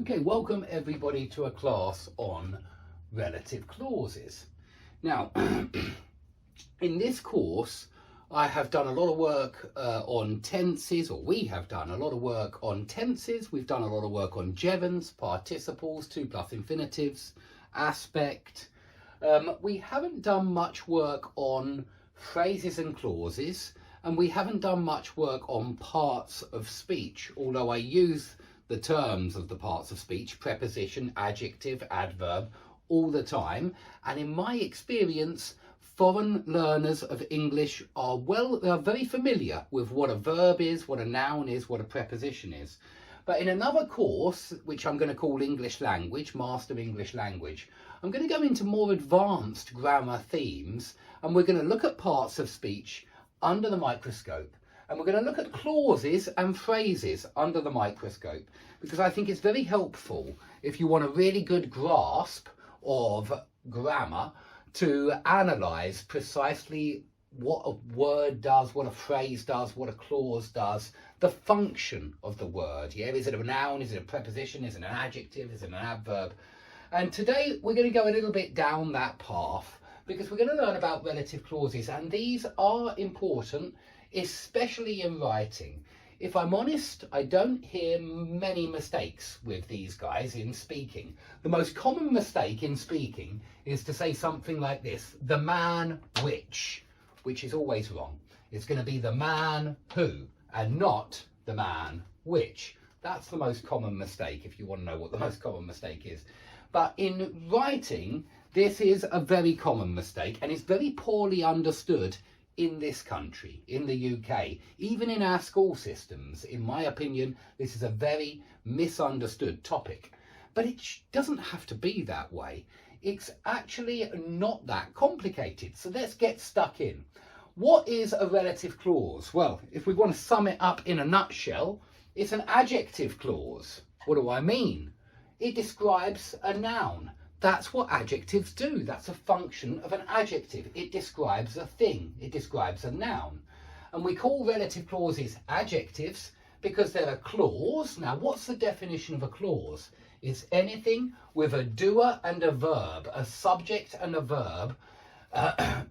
Okay, welcome everybody to a class on relative clauses. Now, in this course, I have done a lot of work on tenses, or we have done a lot of work on tenses. We've done a lot of work on gerunds, participles, 2+ infinitives, aspect. We haven't done much work on phrases and clauses, and we haven't done much work on parts of speech, although I use the terms of the parts of speech, preposition, adjective, adverb, all the time. And in my experience, foreign learners of English are very familiar with what a verb is, what a noun is, what a preposition is. But in another course, which I'm going to call English Language, Master English Language, I'm going to go into more advanced grammar themes, and we're going to look at parts of speech under the microscope. And we're going to look at clauses and phrases under the microscope, because I think it's very helpful if you want a really good grasp of grammar to analyse precisely what a word does, what a phrase does, what a clause does, the function of the word. Yeah, is it a noun? Is it a preposition? Is it an adjective? Is it an adverb? And today we're going to go a little bit down that path, because we're going to learn about relative clauses, and these are important, especially in writing. If I'm honest, I don't hear many mistakes with these guys in speaking. The most common mistake in speaking is to say something like this: the man which is always wrong. It's going to be the man who and not the man which. That's the most common mistake, if you want to know what the most common mistake is. But in writing, this is a very common mistake, and it's very poorly understood in this country, in the UK, even in our school systems. In my opinion, this is a very misunderstood topic. But it doesn't have to be that way. It's actually not that complicated. So let's get stuck in. What is a relative clause? Well, if we want to sum it up in a nutshell, it's an adjective clause. What do I mean? It describes a noun. That's what adjectives do. That's a function of an adjective. It describes a thing. It describes a noun. And we call relative clauses adjectives because they're a clause. Now, what's the definition of a clause? It's anything with a doer and a verb, a subject and a verb,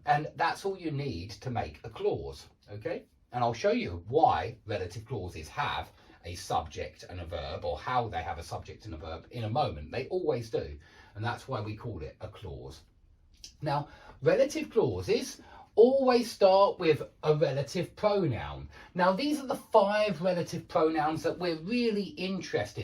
and that's all you need to make a clause, okay? And I'll show you why relative clauses have a subject and a verb, or how they have a subject and a verb, in a moment. They always do. And that's why we call it a clause. Now, relative clauses always start with a relative pronoun. Now, these are the 5 relative pronouns that we're really interested